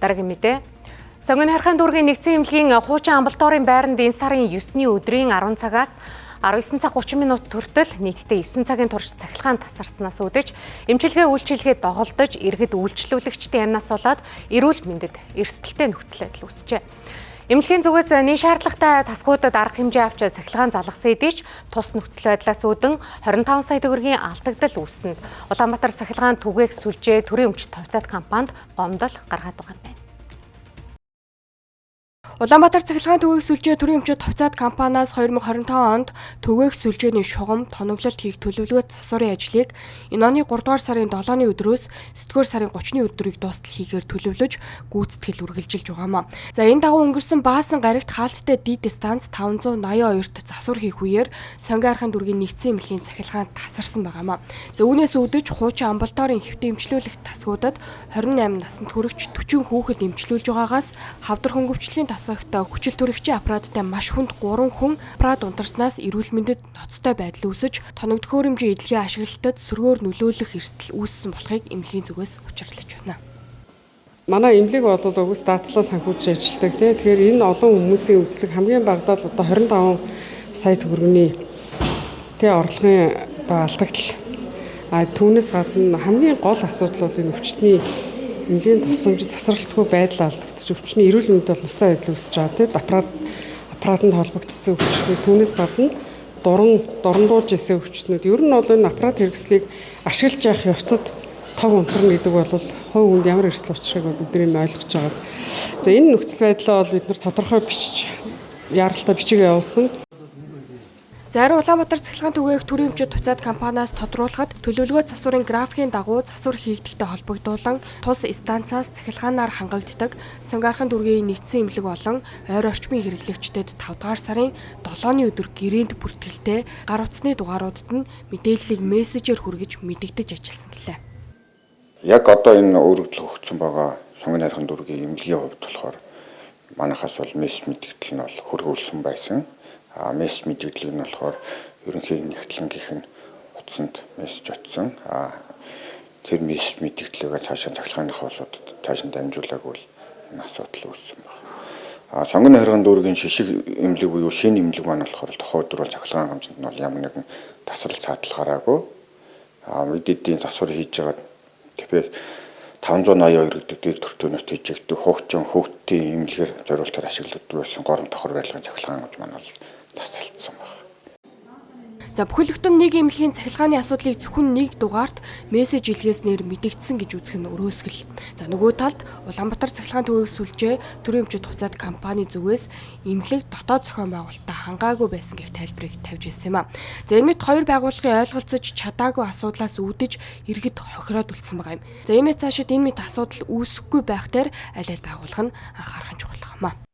Дараагийн мэдээ. Сонгон хархаан дүүргийн нэгдсэн эмнэлгийн хуучин амбулаторийн байранд энэ сарын 9-ний өдрийн 10 цагаас 19 цаг 30 минут хүртэл нийтдээ 9 цагийн турш цахилгаан тасарснаас үүдэж эмчилгээ үйлчилгээ доголдож иргэд үйлчлүүлэгчдийн амнаас болоод эрүүл мэндэд эрсдэлтэй нөхцөл байдал үүсжээ. Эмнэлгийн зүгээс нийт шаардлагатай тасгуудад арга хэмжээ авч цахилгаан залгасан хэдий ч тус нөхцөл байдлаас үүдэн 25 сая төгрөгийн алдагдал үүсэнд Улаанбаатар цахилгаан түгээх сүлжээ төрийн өмчит товцоод компанид гомдол гаргаад байгаа юм байна. Улаанбаатар цахилгаан түгээх сүлжээ төрийн өмчит товцоод компаниас 2025 онд түгээх сүлжээний шугам тоноглолт хийх төлөвлөгөөт засварын ажлыг энэ оны 3 дугаар сарын 7-ны өдрөөс 9 дугаар сарын 30-ны өдрийг дуустал хийхээр төлөвлөж гүйцэтгэл үргэлжилж байгаамаа. За энэ дагуу өнгөрсөн Баасан гарагт хаалттай дид станц 582-т засвар хийх үеэр Сонгон хархаан дүүргийн нэгдсэн эмнэлгийн цахилгаан тасарсан байгаамаа. За үүнээс үүдэж хуучин амбулаторийн хэвтэ эмчлүүлэх тасгуудад 28 наснд хүрэгч 40 хүүхэд эмчлүүлж байгаагаас хавдар хөнгөвчлөлийн хүчил төрөгчийн аппараттай маш хүнд 3 хүн аппарат унтарснаас эрүүл мэндэд ноцтой байдал үүсэж тоног төхөөрөмжийн эдлэгийн ашиглалтад сөргөөр нөлөөлөх эрсдэл үүссэн болохыг эмнэлгийн зүгээс учирлаж байна. Манай эмнэлэг бол уг старталаа санхүүж ажилладаг. Тэгэхээр энэ олон хүмүүсийн үзлэг хамгийн багадаа л одоо 25 сая төгрөгийн орлогын алдагдал. Түүнээс гадна хамгийн гол асуудал бол энэ өвчтний эмнэлгийн тусламж тасралтгүй байдал алдагдчих. Өвчтний эрүүл мэнд бол настай байдал үүсэж байгаа. Аппаратанд холбогдсон өвчтнүүд түүнээс гадна дурандуулж исэн өвчтнүүд. Ер нь бол энэ аппарат хэрэгслийг ашиглаж явах явцад тог унтрна гэдэг бол хувь хүнд ямар эрсдэл учрыг бидний ойлгож байгаа. За энэ нөхцөл байдлаа бол бид нар тодорхой яаралтай бичиг явуулсан. Зарим Улаанбаатар цахилгаан түгээх төрийн өмчит товцоод компаниас тодруулахад төлөвлөгөө засварын графикийн дагуу засвар хийгдэгтэй холбогдуулан тус станцаас цахилгаанаар хангагддаг Сонгон хархаан дүүргийн нэгдсэн эмнэлэг болон ойр орчмын хэрэглэгчдэд 5 дугаар сарын 7-ны өдөр гэрээнд бүртгэлтэй гар утасны дугааруудад нь мэдээллийг мессежээр хүргэж мэдэгдэж ажилласан гэлээ. Яг одоо энэ өөрөгдөл өгсөн байгаа Сонгон хархаан дүүргийн эмнэлгийн хувьд болохоор манайхаас бол мессеж мэдэгдэл нь бол хөргүүлсэн байсан. Мессеж мэдээлэл нь болохоор ерөнхий нэгтлэнгийнх нь утсанд мессеж очсон. Тэр мессеж мэдээлэлээ цаашаа цахилгааныхаа улсуудад цааш нь дамжуулаагүй энэ асуудал үүссэн байна. Сонгон хархаан дүүргийн шишиг эмнэлэг буюу шинэ эмнэлэг маань болохоор тухайн өдөр бол цахилгаан хэмжээнд нь бол ямар нэгэн тасрал цаатал гараагүй. Бид эдийн засвар хийж байгаа тэгэхээр 582 гэдэг дээр төртөөнөөс тэжээгдэх хуучин хөвгтийн эмнэлгээр зориултаар ашиглагддаг байсан горон тохор барилгын цахилгаан гэж маань бол тасалдсан байна. За бүхэлдэн нэг эмнэлгийн цахилгааны асуудлыг зөвхөн нэг дугаарт мессеж илгээснээр мэдэгдсэн гэж үзэх нь өрөөсгөл. За нөгөө талд Улаанбаатар цахилгаан түгээх сүлжээ төрийн өмчит товцоод компани зүгээс эмнэлэг дотоод зохион байгуулалтаа хангаагүй байсан гэх тайлбарыг тавьж ирсэн юм а. За энэ мэт хоёр байгууллагын ойлголцож чадаагүй асуудлаас үүдэж иргэд хохироод үлдсэн байгаа юм. За иймээс цаашид энэ мэт асуудал үүсэхгүй байх дээр аль аль байгууллага нь анхаарах нь чухал юм а.